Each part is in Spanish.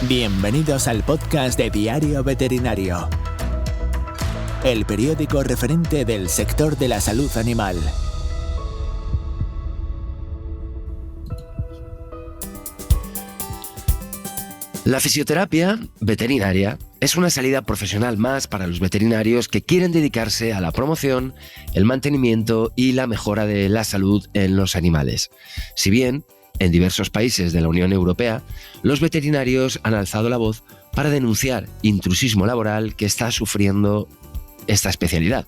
Bienvenidos al podcast de Diario Veterinario, el periódico referente del sector de la salud animal. La fisioterapia veterinaria es una salida profesional más para los veterinarios que quieren dedicarse a la promoción, el mantenimiento y la mejora de la salud en los animales. Si bien, en diversos países de la Unión Europea, los veterinarios han alzado la voz para denunciar intrusismo laboral que está sufriendo esta especialidad.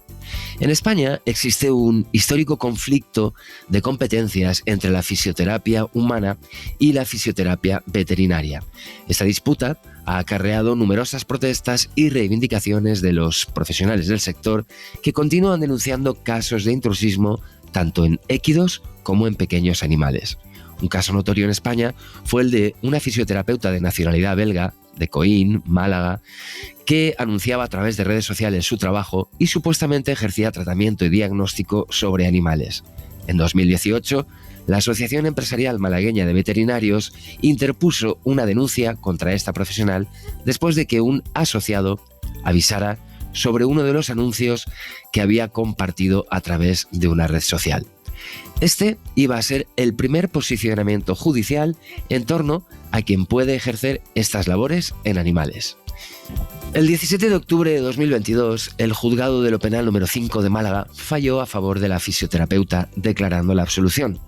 En España existe un histórico conflicto de competencias entre la fisioterapia humana y la fisioterapia veterinaria. Esta disputa ha acarreado numerosas protestas y reivindicaciones de los profesionales del sector que continúan denunciando casos de intrusismo tanto en équidos como en pequeños animales. Un caso notorio en España fue el de una fisioterapeuta de nacionalidad belga, de Coín, Málaga, que anunciaba a través de redes sociales su trabajo y supuestamente ejercía tratamiento y diagnóstico sobre animales. En 2018, la Asociación Empresarial Malagueña de Veterinarios interpuso una denuncia contra esta profesional después de que un asociado avisara sobre uno de los anuncios que había compartido a través de una red social. Este iba a ser el primer posicionamiento judicial en torno a quien puede ejercer estas labores en animales. El 17 de octubre de 2022, el juzgado de lo penal número 5 de Málaga falló a favor de la fisioterapeuta declarando la absolución,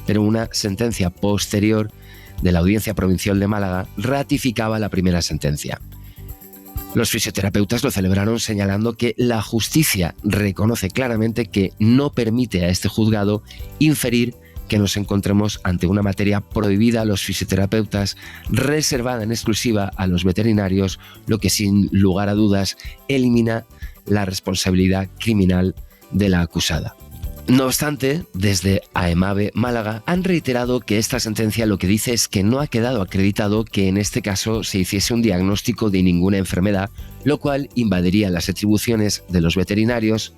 pero una sentencia posterior de la Audiencia Provincial de Málaga ratificaba la primera sentencia. Los fisioterapeutas lo celebraron señalando que la justicia reconoce claramente que no permite a este juzgado inferir que nos encontremos ante una materia prohibida a los fisioterapeutas, reservada en exclusiva a los veterinarios, lo que sin lugar a dudas elimina la responsabilidad criminal de la acusada. No obstante, desde AEMAVE Málaga han reiterado que esta sentencia lo que dice es que no ha quedado acreditado que en este caso se hiciese un diagnóstico de ninguna enfermedad, lo cual invadiría las atribuciones de los veterinarios,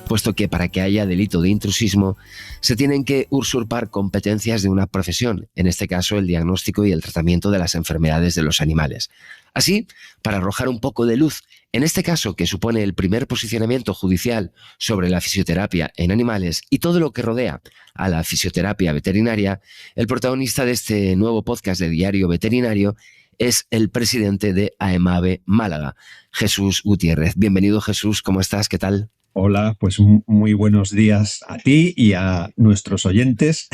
puesto que para que haya delito de intrusismo se tienen que usurpar competencias de una profesión, en este caso el diagnóstico y el tratamiento de las enfermedades de los animales. Así, para arrojar un poco de luz en este caso que supone el primer posicionamiento judicial sobre la fisioterapia en animales y todo lo que rodea a la fisioterapia veterinaria, el protagonista de este nuevo podcast de Diario Veterinario es el presidente de AEMAVE Málaga, Jesús Gutiérrez. Bienvenido, Jesús, ¿cómo estás? ¿Qué tal? Hola, pues muy buenos días a ti y a nuestros oyentes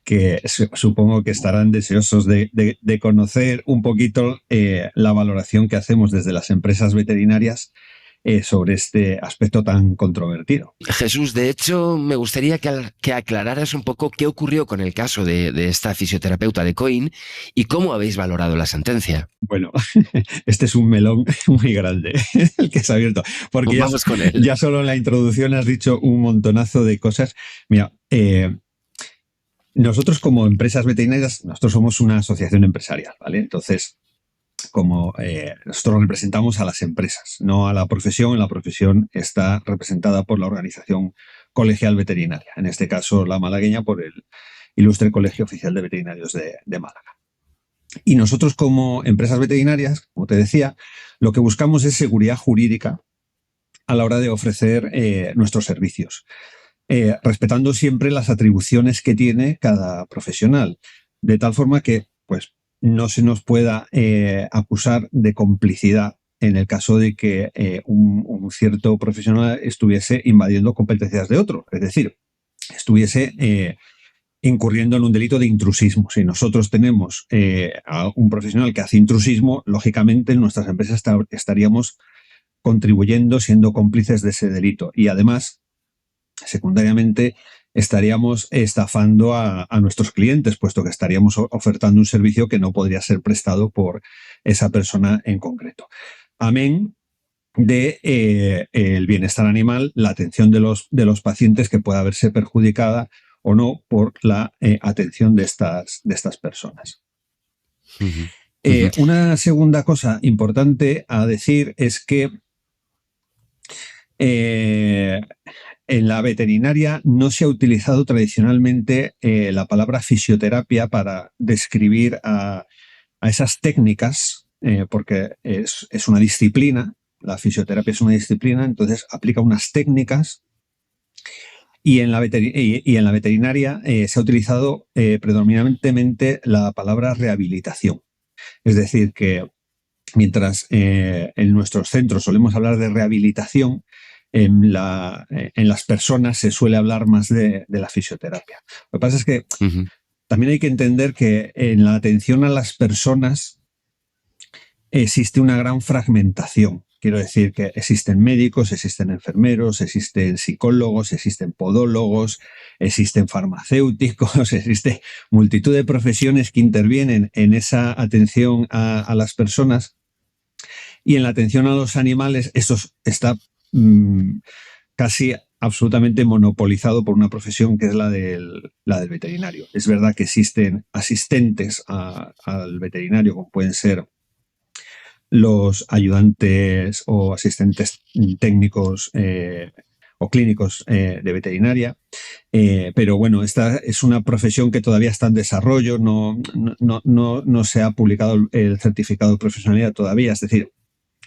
que supongo que estarán deseosos de conocer un poquito la valoración que hacemos desde las empresas veterinarias sobre este aspecto tan controvertido. Jesús, de hecho, me gustaría que aclararas un poco qué ocurrió con el caso de esta fisioterapeuta de Coín y cómo habéis valorado la sentencia. Bueno, este es un melón muy grande el que se ha abierto, porque Vamos con él. Ya solo en la introducción has dicho un montonazo de cosas. Mira, nosotros como empresas veterinarias, nosotros somos una asociación empresarial, ¿vale? Entonces, nosotros representamos a las empresas, no a la profesión. La profesión está representada por la organización colegial veterinaria, en este caso la malagueña por el Ilustre Colegio Oficial de Veterinarios de Málaga. Y nosotros como empresas veterinarias, como te decía, lo que buscamos es seguridad jurídica a la hora de ofrecer nuestros servicios, respetando siempre las atribuciones que tiene cada profesional, de tal forma que pues no se nos pueda acusar de complicidad en el caso de que un cierto profesional estuviese invadiendo competencias de otro, es decir, estuviese incurriendo en un delito de intrusismo. Si nosotros tenemos a un profesional que hace intrusismo, lógicamente nuestras empresas estaríamos contribuyendo, siendo cómplices de ese delito. Y además, secundariamente, estaríamos estafando a nuestros clientes, puesto que estaríamos ofertando un servicio que no podría ser prestado por esa persona en concreto. Amén de el bienestar animal, la atención de los pacientes que pueda verse perjudicada o no por la atención de estas personas. Una segunda cosa importante a decir es que en la veterinaria no se ha utilizado tradicionalmente la palabra fisioterapia para describir a esas técnicas porque es una disciplina, la fisioterapia es una disciplina, entonces aplica unas técnicas y en la veterinaria se ha utilizado predominantemente la palabra rehabilitación. Es decir, que mientras en nuestros centros solemos hablar de rehabilitación, en las personas se suele hablar más de la fisioterapia. Lo que pasa es que también hay que entender que en la atención a las personas existe una gran fragmentación. Quiero decir que existen médicos, existen enfermeros, existen psicólogos, existen podólogos, existen farmacéuticos, existe multitud de profesiones que intervienen en esa atención a las personas. Y en la atención a los animales, esto está casi absolutamente monopolizado por una profesión que es la del veterinario. Es verdad que existen asistentes al veterinario, como pueden ser los ayudantes o asistentes técnicos o clínicos de veterinaria, pero bueno, esta es una profesión que todavía está en desarrollo, no se ha publicado el certificado de profesionalidad todavía, es decir,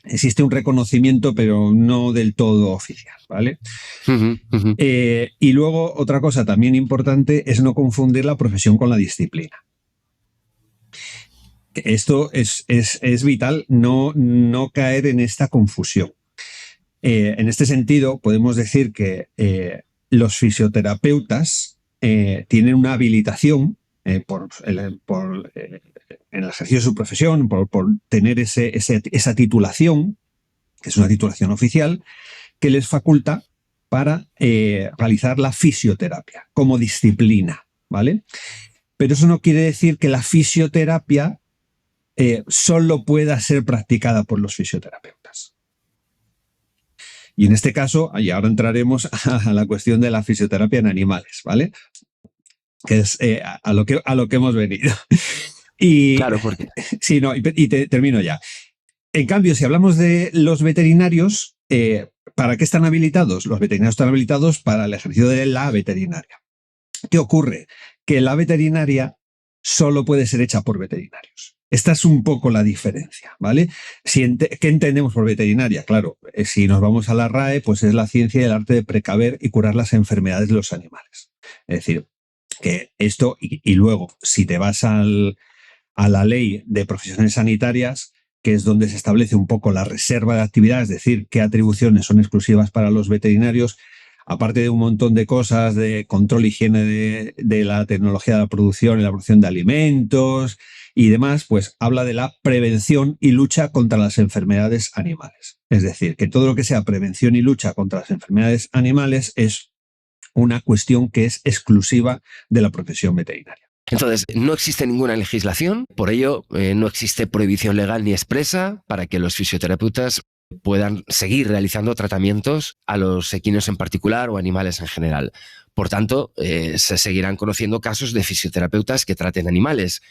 existe un reconocimiento, pero no del todo oficial, ¿vale? Y luego, otra cosa también importante es no confundir la profesión con la disciplina. Esto es vital, no caer en esta confusión. En este sentido, podemos decir que los fisioterapeutas tienen una habilitación en el ejercicio de su profesión, por tener esa titulación, que es una titulación oficial, que les faculta para realizar la fisioterapia como disciplina, ¿vale? Pero eso no quiere decir que la fisioterapia solo pueda ser practicada por los fisioterapeutas. Y en este caso, y ahora entraremos a la cuestión de la fisioterapia en animales, ¿vale? Que es a lo que hemos venido. Y, claro, porque... Sí, no, termino ya. En cambio, si hablamos de los veterinarios, ¿para qué están habilitados? Los veterinarios están habilitados para el ejercicio de la veterinaria. ¿Qué ocurre? Que la veterinaria solo puede ser hecha por veterinarios. Esta es un poco la diferencia, ¿vale? ¿Qué entendemos por veterinaria? Claro, si nos vamos a la RAE, pues es la ciencia y el arte de precaver y curar las enfermedades de los animales. Es decir, que esto, y luego, si te vas a la ley de profesiones sanitarias, que es donde se establece un poco la reserva de actividad, es decir, qué atribuciones son exclusivas para los veterinarios, aparte de un montón de cosas de control e higiene de la tecnología de la producción y la producción de alimentos y demás, pues habla de la prevención y lucha contra las enfermedades animales. Es decir, que todo lo que sea prevención y lucha contra las enfermedades animales es una cuestión que es exclusiva de la profesión veterinaria. Entonces, no existe ninguna legislación, por ello no existe prohibición legal ni expresa para que los fisioterapeutas puedan seguir realizando tratamientos a los equinos en particular o animales en general. Por tanto, se seguirán conociendo casos de fisioterapeutas que traten animales.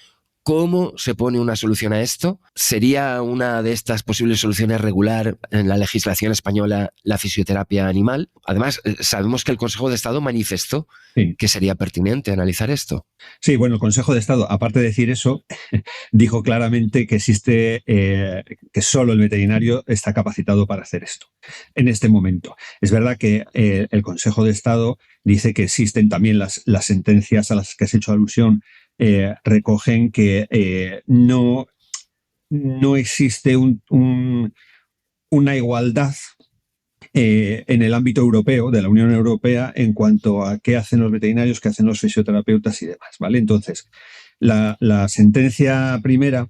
¿Cómo se pone una solución a esto? ¿Sería una de estas posibles soluciones regular en la legislación española la fisioterapia animal? Además, sabemos que el Consejo de Estado manifestó que sería pertinente analizar esto. Sí, bueno, el Consejo de Estado, aparte de decir eso, dijo claramente que existe, que solo el veterinario está capacitado para hacer esto en este momento. Es verdad que el Consejo de Estado dice que existen también las sentencias a las que has hecho alusión, recogen que no existe una igualdad en el ámbito europeo, de la Unión Europea, en cuanto a qué hacen los veterinarios, qué hacen los fisioterapeutas y demás, ¿vale? Entonces, la sentencia primera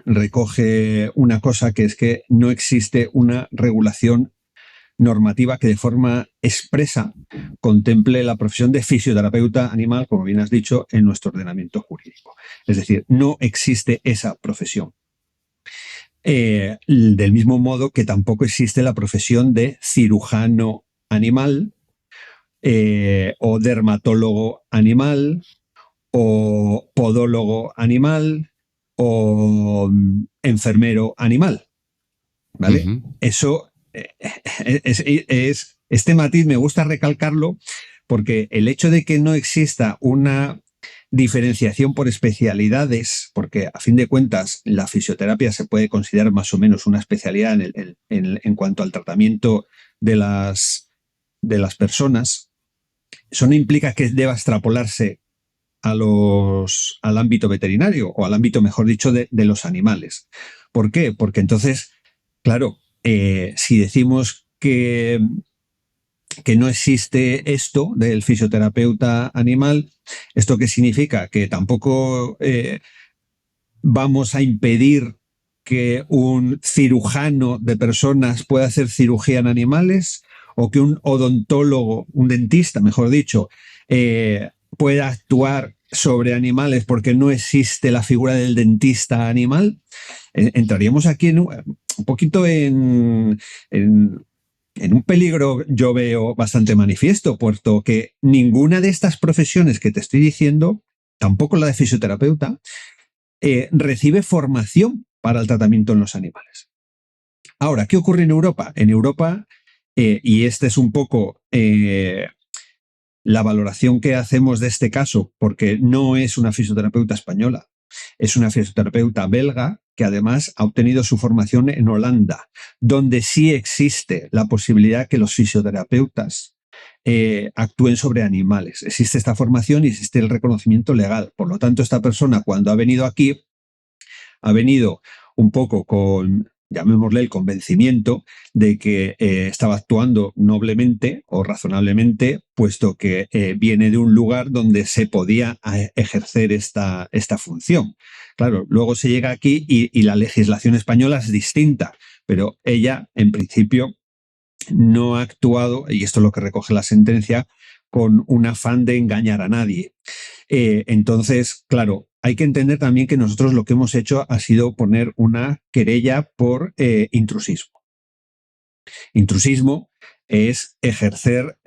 recoge una cosa, que es que no existe una regulación normativa que de forma expresa contemple la profesión de fisioterapeuta animal, como bien has dicho, en nuestro ordenamiento jurídico. Es decir, no existe esa profesión. Del mismo modo que tampoco existe la profesión de cirujano animal o dermatólogo animal o podólogo animal o enfermero animal, ¿vale? Eso este matiz me gusta recalcarlo porque el hecho de que no exista una diferenciación por especialidades, porque a fin de cuentas la fisioterapia se puede considerar más o menos una especialidad en cuanto al tratamiento de las personas. Eso no implica que deba extrapolarse al ámbito veterinario o al ámbito, mejor dicho, de los animales. ¿Por qué? Porque entonces, claro, si decimos que no existe esto del fisioterapeuta animal, ¿esto qué significa? Que tampoco vamos a impedir que un cirujano de personas pueda hacer cirugía en animales, o que un odontólogo, un dentista, mejor dicho, pueda actuar sobre animales porque no existe la figura del dentista animal. Entraríamos aquí en un poquito en un peligro, yo veo bastante manifiesto, puesto que ninguna de estas profesiones que te estoy diciendo, tampoco la de fisioterapeuta, recibe formación para el tratamiento en los animales. Ahora, ¿qué ocurre en Europa? En Europa, y esta es un poco la valoración que hacemos de este caso, porque no es una fisioterapeuta española, es una fisioterapeuta belga que además ha obtenido su formación en Holanda, donde sí existe la posibilidad que los fisioterapeutas actúen sobre animales. Existe esta formación y existe el reconocimiento legal. Por lo tanto, esta persona, cuando ha venido aquí, ha venido un poco con, llamémosle, el convencimiento de que estaba actuando noblemente o razonablemente, puesto que viene de un lugar donde se podía ejercer esta función. Claro, luego se llega aquí y la legislación española es distinta, pero ella, en principio, no ha actuado, y esto es lo que recoge la sentencia, con un afán de engañar a nadie. Entonces, claro, hay que entender también que nosotros lo que hemos hecho ha sido poner una querella por intrusismo. Intrusismo es ejercer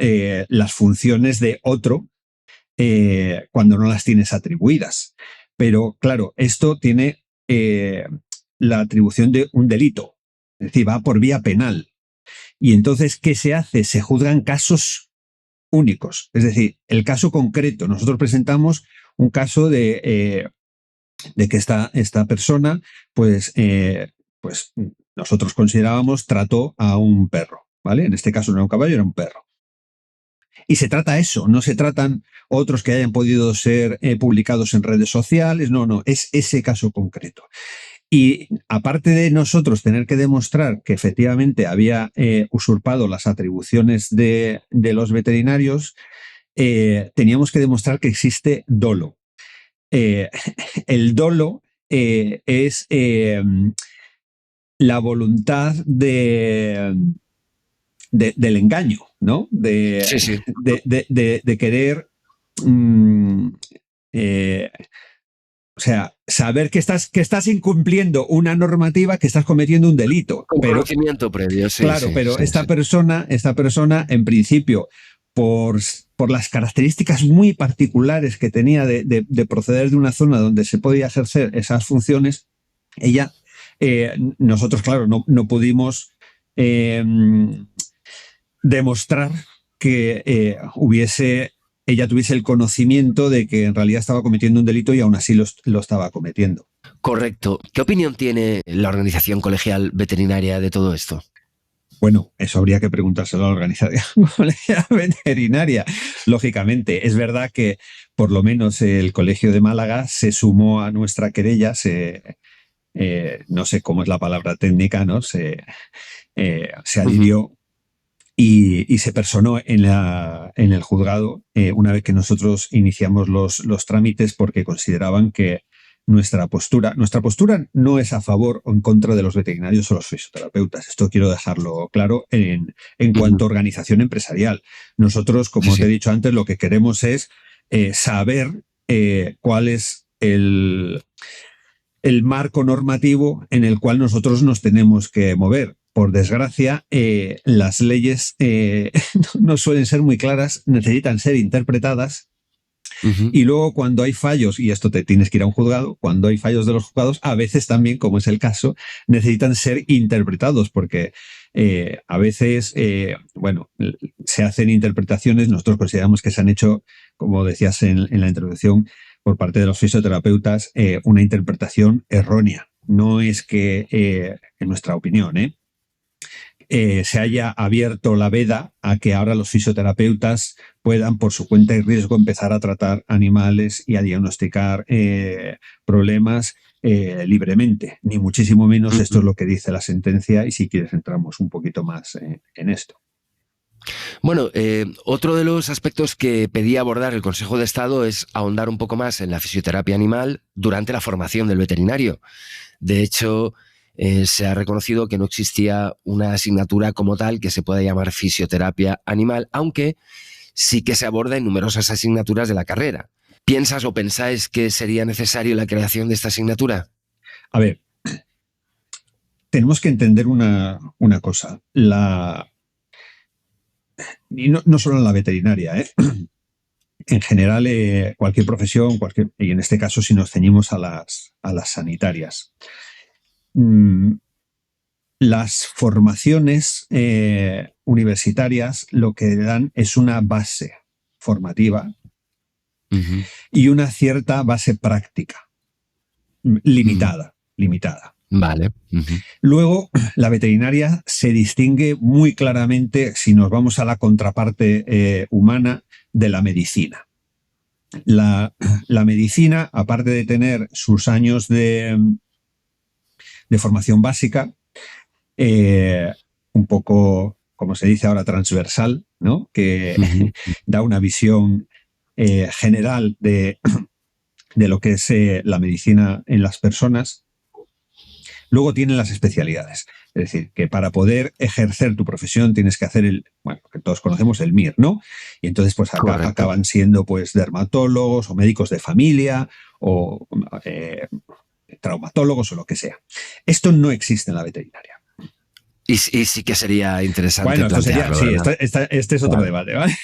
las funciones de otro cuando no las tienes atribuidas. Pero, claro, esto tiene la atribución de un delito, es decir, va por vía penal. Y entonces, ¿qué se hace? Se juzgan casos únicos. Es decir, el caso concreto. Nosotros presentamos un caso de que esta persona, pues nosotros considerábamos trató a un perro, ¿vale? En este caso no era un caballo, era un perro. Y se trata eso, no se tratan otros que hayan podido ser publicados en redes sociales, no, es ese caso concreto. Y aparte de nosotros tener que demostrar que efectivamente había usurpado las atribuciones de los veterinarios, teníamos que demostrar que existe dolo. El dolo es la voluntad del engaño, ¿no? Sí, sí. De querer... o sea, saber que estás incumpliendo una normativa, que estás cometiendo un delito. Con conocimiento previo, sí. Claro, sí, pero sí, esta persona, en principio, por las características muy particulares que tenía de proceder de una zona donde se podía ejercer esas funciones, ella, nosotros, claro, no pudimos demostrar que ella tuviese el conocimiento de que en realidad estaba cometiendo un delito y aún así lo estaba cometiendo. Correcto. ¿Qué opinión tiene la organización colegial veterinaria de todo esto? Bueno, eso habría que preguntárselo a la organización colegial veterinaria. Lógicamente, es verdad que por lo menos el Colegio de Málaga se sumó a nuestra querella, no sé cómo es la palabra técnica, ¿no? Se adhirió. Y se personó en el juzgado una vez que nosotros iniciamos los trámites, porque consideraban que nuestra postura no es a favor o en contra de los veterinarios o los fisioterapeutas. Esto quiero dejarlo claro en cuanto a organización empresarial. Nosotros, como te he dicho antes, lo que queremos es saber cuál es el marco normativo en el cual nosotros nos tenemos que mover. Por desgracia, las leyes no suelen ser muy claras, necesitan ser interpretadas. Y luego, cuando hay fallos, y esto te tienes que ir a un juzgado, cuando hay fallos de los juzgados, a veces también, como es el caso, necesitan ser interpretados, porque a veces, se hacen interpretaciones. Nosotros consideramos que se han hecho, como decías en la introducción, por parte de los fisioterapeutas una interpretación errónea. No es que, en nuestra opinión, se haya abierto la veda a que ahora los fisioterapeutas puedan, por su cuenta y riesgo, empezar a tratar animales y a diagnosticar problemas libremente. Ni muchísimo menos. Esto es lo que dice la sentencia, y si quieres entramos un poquito más en esto. Bueno, otro de los aspectos que pedía abordar el Consejo de Estado es ahondar un poco más en la fisioterapia animal durante la formación del veterinario. De hecho, se ha reconocido que no existía una asignatura como tal que se pueda llamar fisioterapia animal, aunque sí que se aborda en numerosas asignaturas de la carrera. ¿Piensas o pensáis que sería necesario la creación de esta asignatura? A ver, tenemos que entender una cosa. Y no solo en la veterinaria, en general, cualquier profesión, y en este caso si nos ceñimos a las sanitarias. Las formaciones universitarias lo que dan es una base formativa y una cierta base práctica, limitada. Vale. Luego, la veterinaria se distingue muy claramente, si nos vamos a la contraparte humana, de la medicina. La medicina, aparte de tener sus años de formación básica, un poco, como se dice ahora, transversal, ¿no? Que da una visión general de lo que es la medicina en las personas. Luego tienen las especialidades. Es decir, que para poder ejercer tu profesión tienes que hacer que todos conocemos, el MIR, ¿no? Y entonces pues acaban siendo pues dermatólogos o médicos de familia o traumatólogos o lo que sea. Esto no existe en la veterinaria. Y sí que sería interesante. Bueno, esto sería, sí, este es otro debate, ¿vale?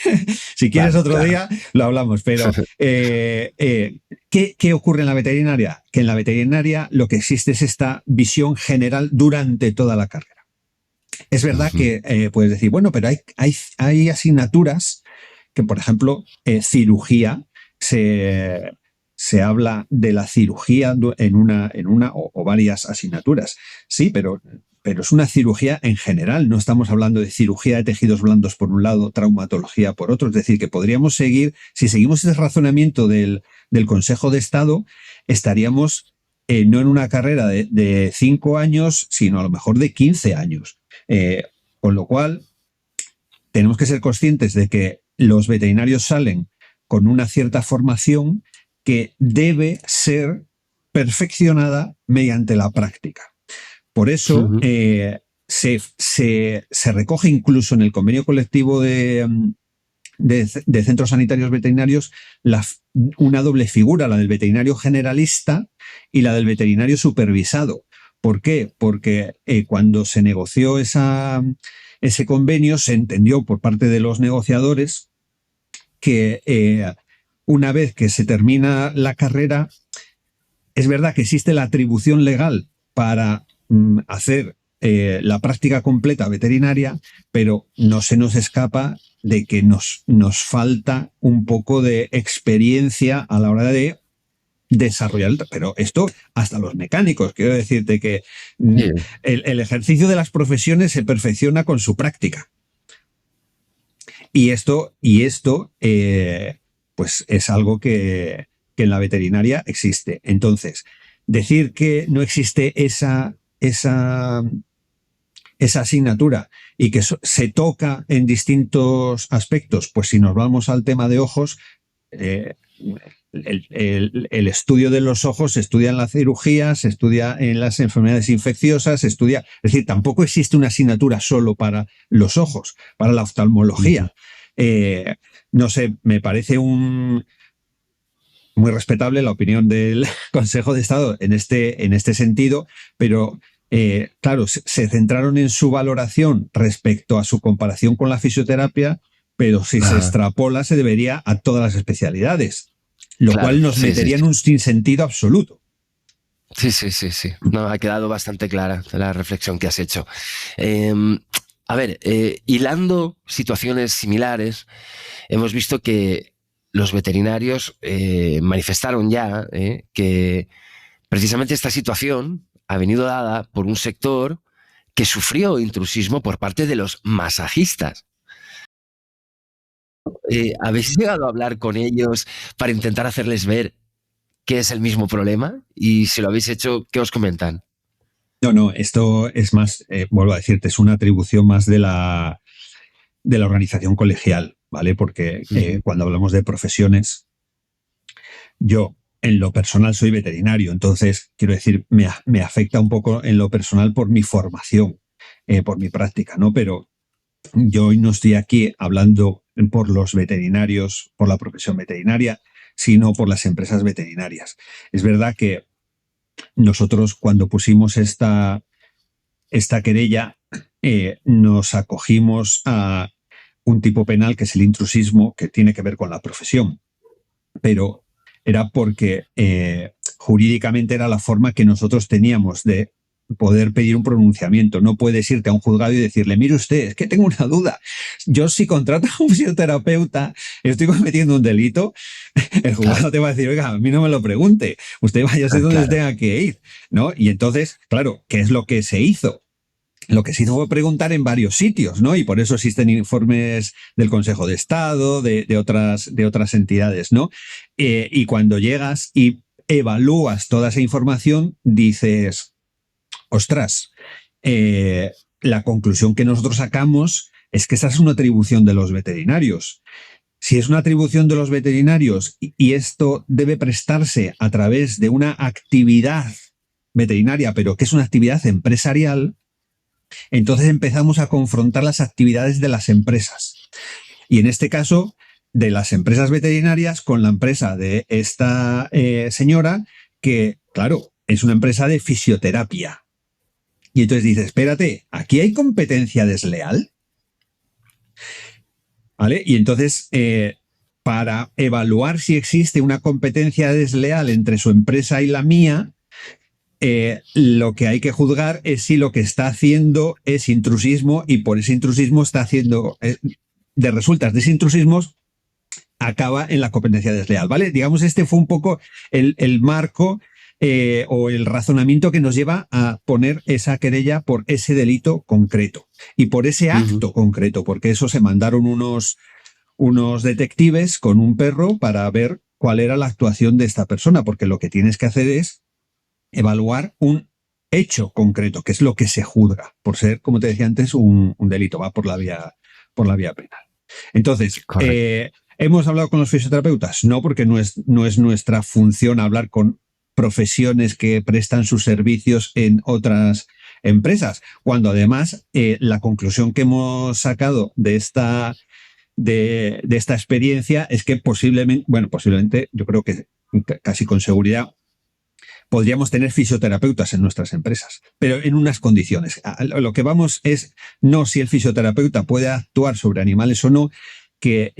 Si quieres otro día lo hablamos, pero ¿qué ocurre en la veterinaria? Que en la veterinaria lo que existe es esta visión general durante toda la carrera. Es verdad que puedes decir, bueno, pero hay asignaturas que, por ejemplo, cirugía, se habla de la cirugía en una o varias asignaturas. Sí, pero es una cirugía en general. No estamos hablando de cirugía de tejidos blandos por un lado, traumatología por otro. Es decir, que podríamos seguir, si seguimos ese razonamiento del Consejo de Estado, estaríamos no en una carrera de 5 años, sino a lo mejor de 15 años. Con lo cual, tenemos que ser conscientes de que los veterinarios salen con una cierta formación que debe ser perfeccionada mediante la práctica. Por eso se recoge incluso en el convenio colectivo de centros sanitarios veterinarios una doble figura, la del veterinario generalista y la del veterinario supervisado. ¿Por qué? Porque cuando se negoció ese convenio, se entendió por parte de los negociadores que una vez que se termina la carrera, es verdad que existe la atribución legal para hacer la práctica completa veterinaria, pero no se nos escapa de que nos falta un poco de experiencia a la hora de desarrollar. Pero esto hasta los mecánicos. Quiero decirte que el ejercicio de las profesiones se perfecciona con su práctica. Y esto pues es algo que en la veterinaria existe. Entonces, decir que no existe esa asignatura y que se toca en distintos aspectos, pues si nos vamos al tema de ojos, el estudio de los ojos se estudia en la cirugía, se estudia en las enfermedades infecciosas, es decir, tampoco existe una asignatura solo para los ojos, para la oftalmología. No sé, me parece muy respetable la opinión del Consejo de Estado en este sentido, pero claro, se centraron en su valoración respecto a su comparación con la fisioterapia, pero si se extrapola se debería a todas las especialidades, lo cual nos metería en un sinsentido absoluto. Sí. No, ha quedado bastante clara la reflexión que has hecho. A ver, hilando situaciones similares, hemos visto que los veterinarios manifestaron ya que precisamente esta situación ha venido dada por un sector que sufrió intrusismo por parte de los masajistas. ¿Habéis llegado a hablar con ellos para intentar hacerles ver que es el mismo problema? Y si lo habéis hecho, ¿qué os comentan? No, esto es más, vuelvo a decirte, es una atribución más de la organización colegial, ¿vale? Porque cuando hablamos de profesiones, yo en lo personal soy veterinario, entonces quiero decir, me afecta un poco en lo personal por mi formación, por mi práctica, ¿no? Pero yo hoy no estoy aquí hablando por los veterinarios, por la profesión veterinaria, sino por las empresas veterinarias. Es verdad que nosotros cuando pusimos esta querella nos acogimos a un tipo penal que es el intrusismo, que tiene que ver con la profesión, pero era porque jurídicamente era la forma que nosotros teníamos de poder pedir un pronunciamiento. No puedes irte a un juzgado y decirle, mire usted, es que tengo una duda. Yo si contrato a un fisioterapeuta, estoy cometiendo un delito, el juzgado te va a decir, oiga, a mí no me lo pregunte, usted vaya a ser donde tenga que ir, ¿no? Y entonces, claro, ¿qué es lo que se hizo? Lo que se hizo fue preguntar en varios sitios, ¿no? Y por eso existen informes del Consejo de Estado, de otras entidades, ¿no? Y cuando llegas y evalúas toda esa información, dices, ostras, la conclusión que nosotros sacamos es que esa es una atribución de los veterinarios. Si es una atribución de los veterinarios y esto debe prestarse a través de una actividad veterinaria, pero que es una actividad empresarial, entonces empezamos a confrontar las actividades de las empresas. Y en este caso, de las empresas veterinarias con la empresa de esta señora, que, claro, es una empresa de fisioterapia. Y entonces dices, espérate, ¿aquí hay competencia desleal? ¿Vale? Y entonces, para evaluar si existe una competencia desleal entre su empresa y la mía, lo que hay que juzgar es si lo que está haciendo es intrusismo y por ese intrusismo está haciendo, de resultas de ese intrusismo, acaba en la competencia desleal, ¿vale? Digamos, este fue un poco el marco o el razonamiento que nos lleva a poner esa querella por ese delito concreto y por ese acto concreto, porque eso se mandaron unos detectives con un perro para ver cuál era la actuación de esta persona, porque lo que tienes que hacer es evaluar un hecho concreto, que es lo que se juzga, por ser, como te decía antes, un delito, va por la vía penal. Entonces, ¿hemos hablado con los fisioterapeutas? No, porque no es nuestra función hablar con profesiones que prestan sus servicios en otras empresas, cuando además la conclusión que hemos sacado de esta experiencia es que posiblemente, yo creo que casi con seguridad, podríamos tener fisioterapeutas en nuestras empresas, pero en unas condiciones. Lo que vamos es no si el fisioterapeuta puede actuar sobre animales o no, que,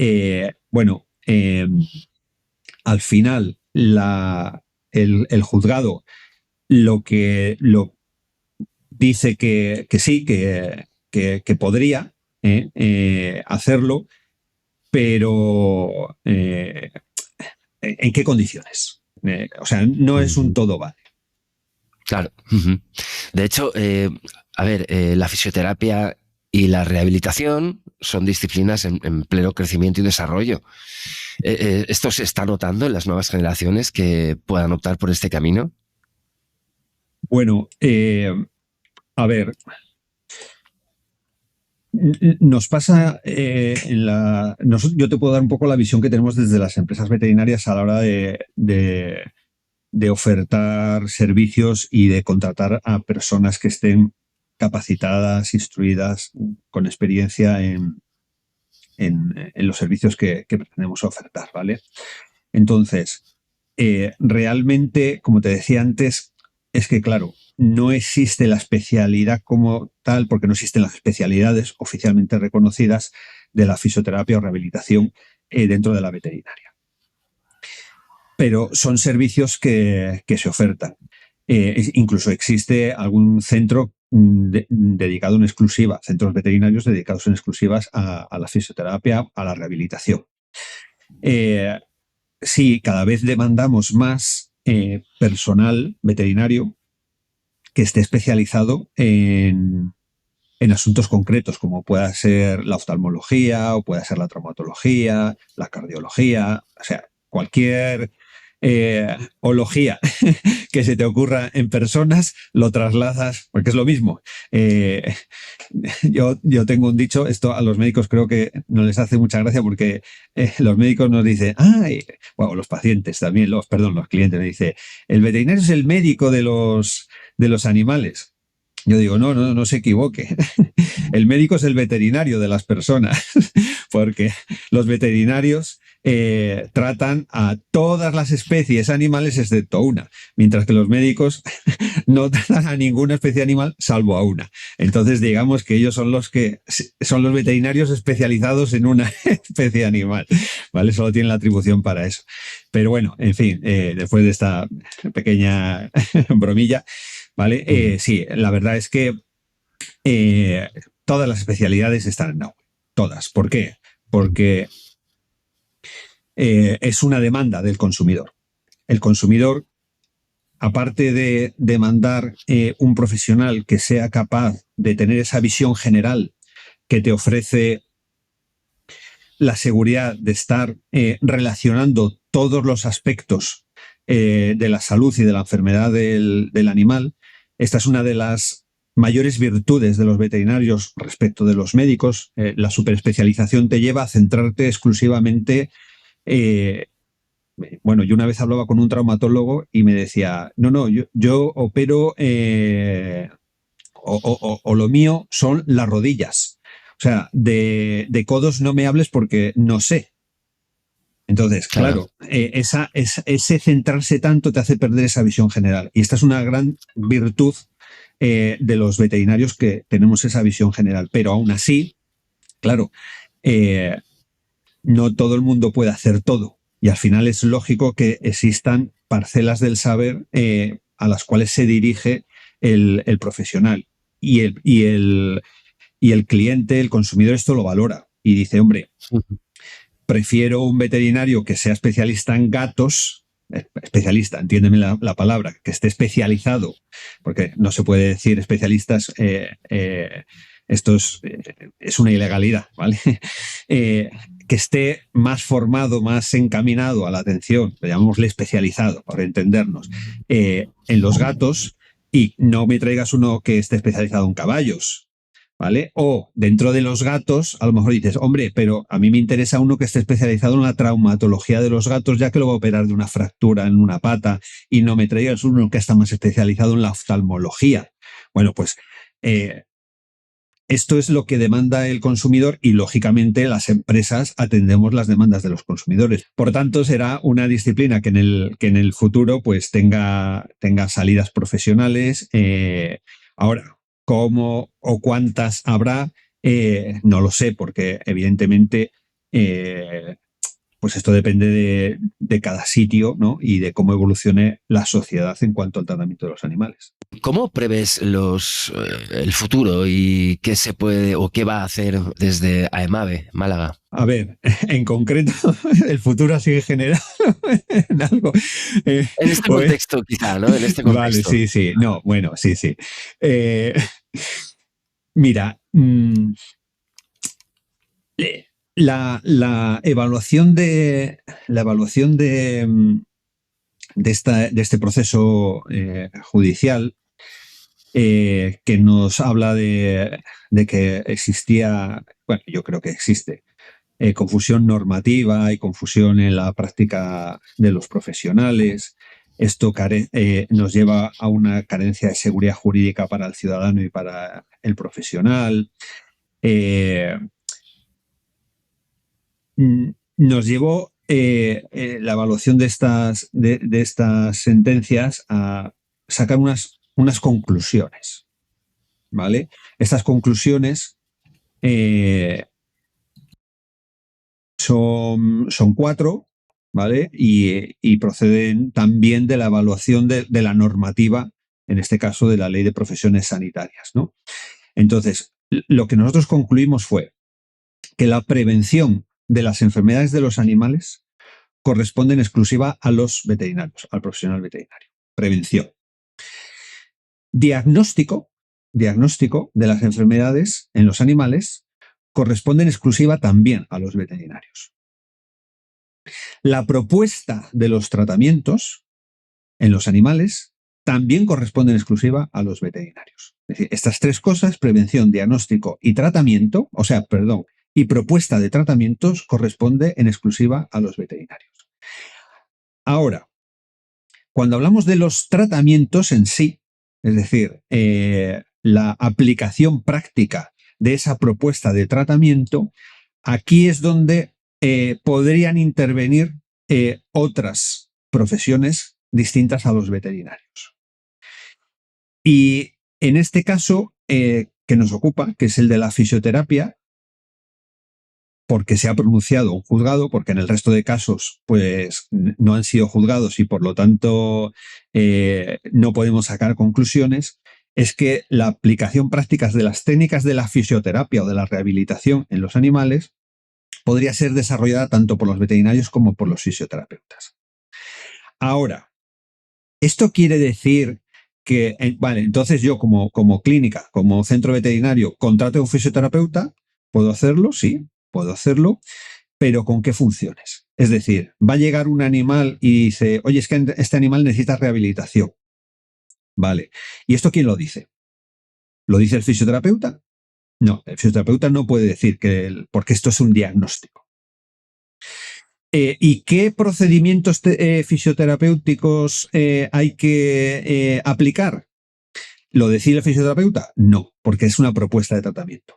al final el juzgado lo dice que sí, que podría hacerlo, pero ¿en qué condiciones? O sea, no es un todo vale. Claro. De hecho, la fisioterapia y la rehabilitación son disciplinas en pleno crecimiento y desarrollo. ¿Esto se está notando en las nuevas generaciones que puedan optar por este camino? Bueno, a ver, nos pasa yo te puedo dar un poco la visión que tenemos desde las empresas veterinarias a la hora de ofertar servicios y de contratar a personas que estén capacitadas, instruidas, con experiencia en los servicios que pretendemos ofertar, ¿vale? Entonces, realmente, como te decía antes, es que, claro, no existe la especialidad como tal, porque no existen las especialidades oficialmente reconocidas de la fisioterapia o rehabilitación dentro de la veterinaria. Pero son servicios que se ofertan. Incluso existe algún centro dedicado en exclusiva, centros veterinarios dedicados en exclusivas a la fisioterapia, a la rehabilitación. sí, cada vez demandamos más personal veterinario que esté especializado en asuntos concretos, como pueda ser la oftalmología o pueda ser la traumatología, la cardiología, o sea, cualquier ología que se te ocurra en personas, lo trasladas, porque es lo mismo. Yo tengo un dicho, esto a los médicos creo que no les hace mucha gracia porque los médicos nos dicen, bueno, los pacientes también, los clientes me dicen, el veterinario es el médico de los animales. Yo digo, no se equivoque. El médico es el veterinario de las personas, porque los veterinarios tratan a todas las especies animales excepto una, mientras que los médicos no tratan a ninguna especie animal salvo a una. Entonces, digamos que ellos son los veterinarios especializados en una especie animal, ¿vale? Solo tienen la atribución para eso. Pero bueno, en fin, después de esta pequeña bromilla, ¿vale? Sí, la verdad es que todas las especialidades están en auge. Todas. ¿Por qué? Porque es una demanda del consumidor. El consumidor, aparte de demandar un profesional que sea capaz de tener esa visión general que te ofrece la seguridad de estar relacionando todos los aspectos de la salud y de la enfermedad del animal, esta es una de las mayores virtudes de los veterinarios respecto de los médicos. La superespecialización te lleva a centrarte exclusivamente. Bueno, yo una vez hablaba con un traumatólogo y me decía, yo opero o lo mío son las rodillas. O sea, de codos no me hables porque no sé. Entonces, claro, ese centrarse tanto te hace perder esa visión general. Y esta es una gran virtud de los veterinarios, que tenemos esa visión general. Pero aún así, claro, no todo el mundo puede hacer todo. Y al final es lógico que existan parcelas del saber a las cuales se dirige el profesional. Y el cliente, el consumidor, esto lo valora. Y dice, hombre, prefiero un veterinario que sea especialista en gatos, especialista, entiéndeme la palabra, que esté especializado, porque no se puede decir especialistas, esto es una ilegalidad, ¿vale? Que esté más formado, más encaminado a la atención, llamémosle especializado, para entendernos, en los gatos, y no me traigas uno que esté especializado en caballos, ¿vale? O dentro de los gatos, a lo mejor dices, hombre, pero a mí me interesa uno que esté especializado en la traumatología de los gatos, ya que lo va a operar de una fractura en una pata, y no me traigas uno que está más especializado en la oftalmología. Bueno, pues esto es lo que demanda el consumidor y, lógicamente, las empresas atendemos las demandas de los consumidores. Por tanto, será una disciplina que en el futuro pues tenga salidas profesionales. Ahora, ¿cómo o cuántas habrá? No lo sé, porque evidentemente pues esto depende de cada sitio, ¿no? Y de cómo evolucione la sociedad en cuanto al tratamiento de los animales. ¿Cómo prevés el futuro y qué se puede o qué va a hacer desde AEMAVE, Málaga? A ver, en concreto, el futuro así en general, en algo. En este contexto, quizá, ¿no? En este contexto. Vale, sí. No, bueno, sí. Mira, la evaluación de este proceso judicial, que nos habla de que existía, bueno, yo creo que existe, confusión normativa y confusión en la práctica de los profesionales. Esto nos lleva a una carencia de seguridad jurídica para el ciudadano y para el profesional. Nos llevó la evaluación de estas sentencias a sacar unas conclusiones, ¿vale? Estas conclusiones son 4, ¿vale? Y proceden también de la evaluación de la normativa, en este caso de la Ley de Profesiones Sanitarias, ¿no? Entonces, lo que nosotros concluimos fue que la prevención de las enfermedades de los animales corresponde en exclusiva a los veterinarios, al profesional veterinario. Prevención. Diagnóstico de las enfermedades en los animales corresponde en exclusiva también a los veterinarios. La propuesta de los tratamientos en los animales también corresponde en exclusiva a los veterinarios. Es decir, estas tres cosas, prevención, diagnóstico y tratamiento, y propuesta de tratamientos, corresponde en exclusiva a los veterinarios. Ahora, cuando hablamos de los tratamientos en sí, es decir, la aplicación práctica de esa propuesta de tratamiento, aquí es donde podrían intervenir otras profesiones distintas a los veterinarios. Y en este caso que nos ocupa, que es el de la fisioterapia, porque se ha pronunciado un juzgado, porque en el resto de casos pues no han sido juzgados y por lo tanto no podemos sacar conclusiones, es que la aplicación práctica de las técnicas de la fisioterapia o de la rehabilitación en los animales podría ser desarrollada tanto por los veterinarios como por los fisioterapeutas. Ahora, esto quiere decir que, entonces yo como clínica, como centro veterinario, contrato a un fisioterapeuta, ¿puedo hacerlo? Sí, puedo hacerlo, pero ¿con qué funciones? Es decir, va a llegar un animal y dice, oye, es que este animal necesita rehabilitación. Vale. ¿Y esto quién lo dice? ¿Lo dice el fisioterapeuta? No, el fisioterapeuta no puede decir porque esto es un diagnóstico. ¿Y qué procedimientos fisioterapéuticos hay que aplicar? ¿Lo decide el fisioterapeuta? No, porque es una propuesta de tratamiento.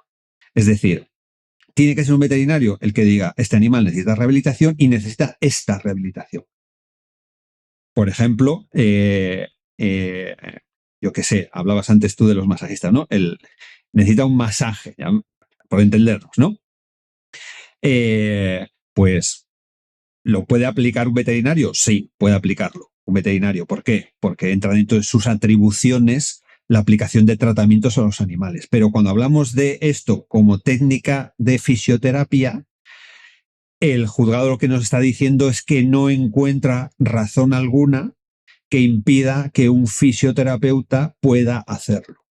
Es decir, tiene que ser un veterinario el que diga, este animal necesita rehabilitación y necesita esta rehabilitación. Por ejemplo, yo qué sé, hablabas antes tú de los masajistas, ¿no? Necesita un masaje, ya, por entendernos, ¿no? Pues, ¿lo puede aplicar un veterinario? Sí, puede aplicarlo un veterinario. ¿Por qué? Porque entra dentro de sus atribuciones la aplicación de tratamientos a los animales. Pero cuando hablamos de esto como técnica de fisioterapia, el juzgado lo que nos está diciendo es que no encuentra razón alguna que impida que un fisioterapeuta pueda hacerlo.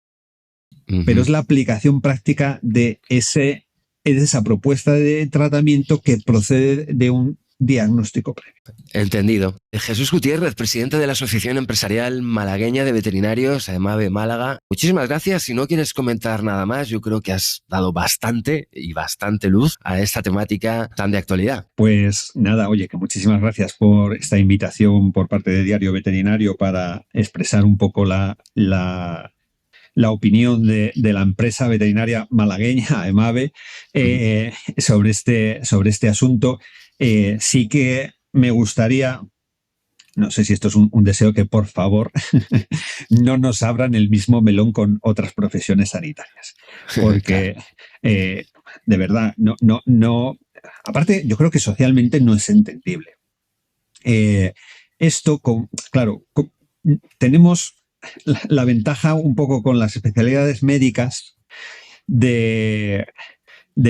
Pero es la aplicación práctica de esa propuesta de tratamiento que procede de un diagnóstico previo. Entendido. Jesús Gutiérrez, presidente de la Asociación Empresarial Malagueña de Veterinarios, AEMAVE Málaga. Muchísimas gracias. Si no quieres comentar nada más, yo creo que has dado bastante luz a esta temática tan de actualidad. Pues nada, oye, que muchísimas gracias por esta invitación por parte de Diario Veterinario para expresar un poco la opinión de la empresa veterinaria malagueña, AEMAVE, sobre este asunto. Sí que me gustaría, no sé si esto es un deseo, que por favor no nos abran el mismo melón con otras profesiones sanitarias. Porque de verdad, no. Aparte, yo creo que socialmente no es entendible. Tenemos la ventaja un poco con las especialidades médicas de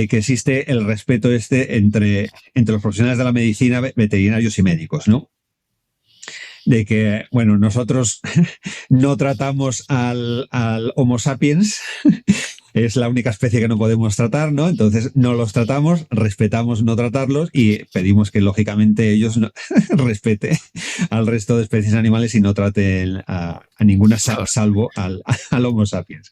que existe el respeto entre los profesionales de la medicina, veterinarios y médicos, ¿no? De que, bueno, nosotros no tratamos al Homo sapiens, es la única especie que no podemos tratar, ¿no? Entonces no los tratamos, respetamos no tratarlos y pedimos que, lógicamente, ellos respeten al resto de especies animales y no traten a ninguna salvo al Homo sapiens.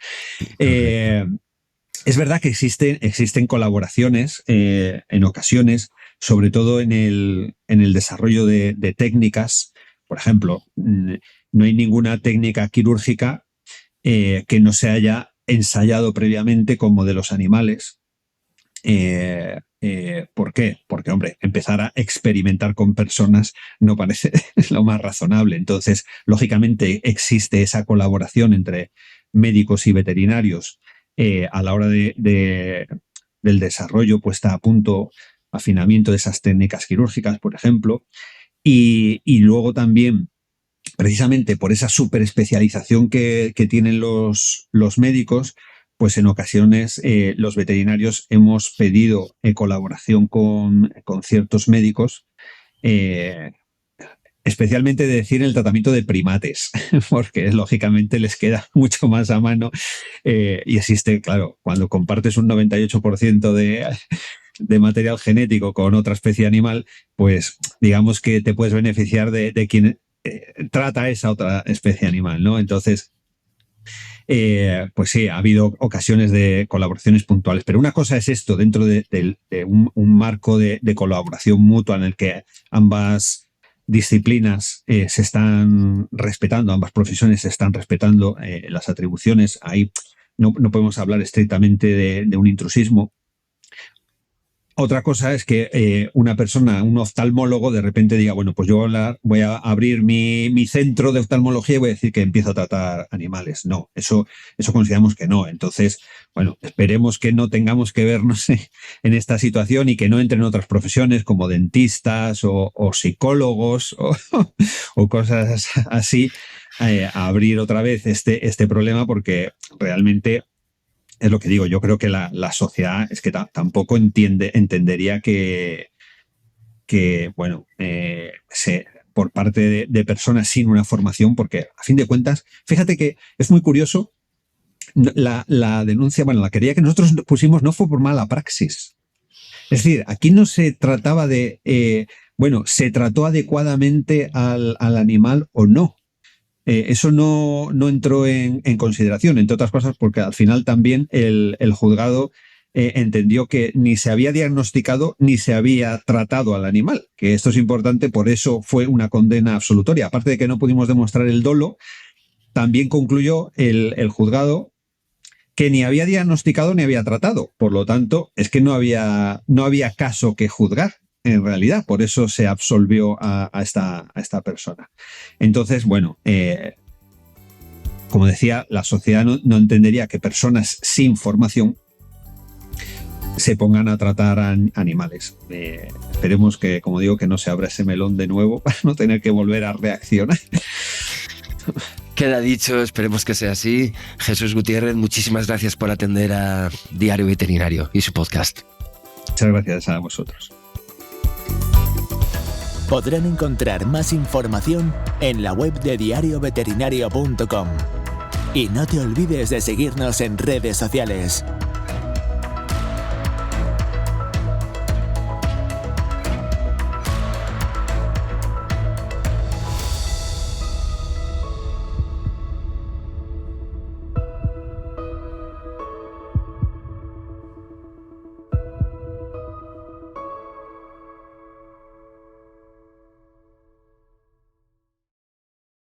Es verdad que existen colaboraciones en ocasiones, sobre todo en el desarrollo de técnicas. Por ejemplo, no hay ninguna técnica quirúrgica que no se haya ensayado previamente con modelos animales. ¿Por qué? Porque, hombre, empezar a experimentar con personas no parece lo más razonable. Entonces, lógicamente, existe esa colaboración entre médicos y veterinarios a la hora del desarrollo, puesta a punto, afinamiento de esas técnicas quirúrgicas, por ejemplo, y luego también, precisamente por esa superespecialización que tienen los médicos, pues en ocasiones los veterinarios hemos pedido colaboración con ciertos médicos especialmente decir el tratamiento de primates, porque lógicamente les queda mucho más a mano y existe, claro, cuando compartes un 98% de material genético con otra especie animal, pues digamos que te puedes beneficiar de quien trata esa otra especie animal, ¿no? Entonces, pues sí, ha habido ocasiones de colaboraciones puntuales, pero una cosa es esto, dentro de un marco de colaboración mutua en el que ambas disciplinas se están respetando, ambas profesiones se están respetando las atribuciones. Ahí no podemos hablar estrictamente de un intrusismo. Otra cosa es que una persona, un oftalmólogo, de repente diga, bueno, pues yo voy a abrir mi centro de oftalmología y voy a decir que empiezo a tratar animales. No, eso consideramos que no. Entonces, bueno, esperemos que no tengamos que vernos en esta situación y que no entren otras profesiones como dentistas o psicólogos o cosas así a abrir otra vez este problema, porque realmente es lo que digo. Yo creo que la sociedad es que tampoco entendería que bueno, por parte de personas sin una formación, porque a fin de cuentas, fíjate que es muy curioso, la denuncia, bueno, la querella que nosotros pusimos no fue por mala praxis. Es decir, aquí no se trataba de, bueno, ¿se trató adecuadamente al animal o no? Eso no entró en consideración, entre otras cosas, porque al final también el juzgado entendió que ni se había diagnosticado ni se había tratado al animal, que esto es importante, por eso fue una condena absolutoria. Aparte de que no pudimos demostrar el dolo, también concluyó el juzgado que ni había diagnosticado ni había tratado. Por lo tanto, es que no había caso que juzgar. En realidad, por eso se absolvió a esta persona. Entonces, bueno, como decía, la sociedad no entendería que personas sin formación se pongan a tratar a animales. Esperemos que, como digo, que no se abra ese melón de nuevo para no tener que volver a reaccionar. Queda dicho, esperemos que sea así. Jesús Gutiérrez, muchísimas gracias por atender a Diario Veterinario y su podcast. Muchas gracias a vosotros. Podrán encontrar más información en la web de diarioveterinario.com. Y no te olvides de seguirnos en redes sociales.